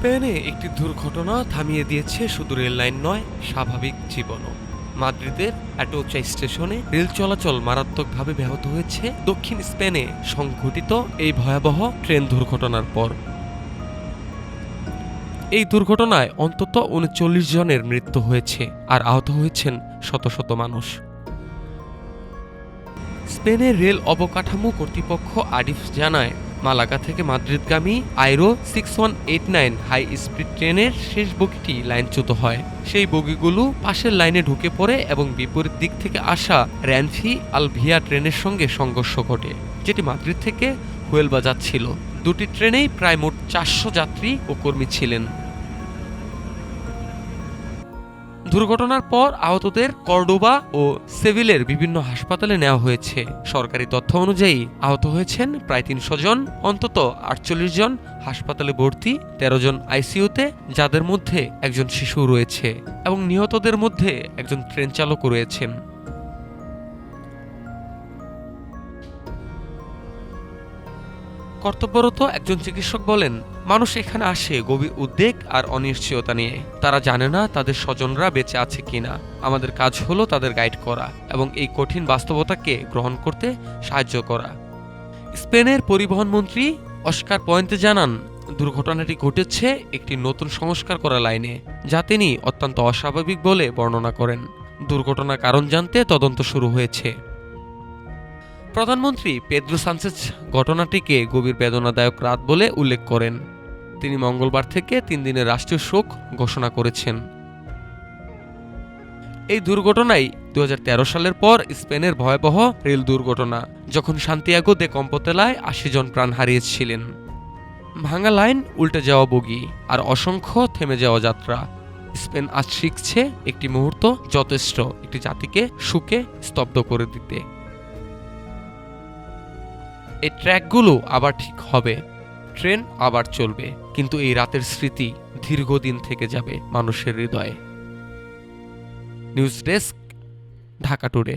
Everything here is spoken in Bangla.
স্পেনে একটি দুর্ঘটনা থামিয়ে দিয়েছে শুধু রেল লাইন নয়, স্বাভাবিক জীবনও। মাদ্রিদের অ্যাটোচা স্টেশনে রেল চলাচল মারাত্মকভাবে ব্যাহত হয়েছে দক্ষিণ স্পেনে সংঘটিত এই ভয়াবহ ট্রেন দুর্ঘটনার পর। এই দুর্ঘটনায় অন্তত ৩৯ জনের মৃত্যু হয়েছে আর আহত হয়েছেন শত শত মানুষ। স্পেনের রেল অবকাঠামো কর্তৃপক্ষ আডিফ জানায়, মালাগা থেকে মাদ্রিদগামী আইরো 6189 হাই স্পিড ট্রেনের শেষ বগিটি লাইনচ্যুত হয়। সেই বগিগুলো পাশের লাইনে ঢুকে পড়ে এবং বিপরীত দিক থেকে আসা র্যানফি আলভিয়া ট্রেনের সঙ্গে সংঘর্ষ ঘটে, যেটি মাদ্রিদ থেকে হুয়েলবা যাচ্ছিল। দুটি ট্রেনেই প্রায় মোট ৪০০ যাত্রী ও কর্মী ছিলেন। দুর্ঘটনার পর আহতদের কর্ডোবা ও সেভিলের বিভিন্ন হাসপাতালে নেওয়া হয়েছে। সরকারি তথ্য অনুযায়ী আহত হয়েছেন প্রায় ৩০০ জন, অন্তত ৪৮ জন হাসপাতালে ভর্তি, ১৩ জন আইসিইউতে, যাদের মধ্যে একজন শিশু রয়েছে, এবং নিহতদের মধ্যে একজন ট্রেন চালকও রয়েছেন। কর্তব্যরত একজন চিকিৎসক বলেন, মানুষ এখানে আসে গভীর উদ্বেগ আর অনিশ্চয়তা নিয়ে। তারা জানে না তাদের স্বজনরা বেঁচে আছে কিনা। আমাদের কাজ হলো তাদের গাইড করা এবং এই কঠিন বাস্তবতাকে গ্রহণ করতে সাহায্য করা। স্পেনের পরিবহন মন্ত্রী অস্কার পয়েন্তে জানান, দুর্ঘটনাটি ঘটেছে একটি নতুন সংস্কার করা লাইনে, যা তিনি অত্যন্ত অস্বাভাবিক বলে বর্ণনা করেন। দুর্ঘটনার কারণ জানতে তদন্ত শুরু হয়েছে। প্রধানমন্ত্রী পেদ্রো সানচেজ ঘটনাটিকে গভীর বেদনাদায়ক রাত বলে উল্লেখ করেন। তিনি মঙ্গলবার থেকে ৩ দিনের রাষ্ট্রীয় শোক ঘোষণা করেছেন। এই দুর্ঘটনাই ২০১৩ সালের পর স্পেনের ভয়াবহ রেল দুর্ঘটনা, যখন সান্তিয়াগো দে কম্পোতেলায় ৮০ জন প্রাণ হারিয়েছিলেন। ভাঙা লাইন, উল্টে যাওয়া বগি আর অসংখ্য থেমে যাওয়া যাত্রা। স্পেন আজ শিখছে একটি মুহূর্ত যথেষ্ট একটি জাতিকে শোকে স্তব্ধ করে দিতে। এই ট্র্যাকগুলো আবার ঠিক হবে, ট্রেন আবার চলবে, কিন্তু এই রাতের স্মৃতি দীর্ঘদিন থেকে যাবে মানুষের হৃদয়ে। News desk, Dhaka today.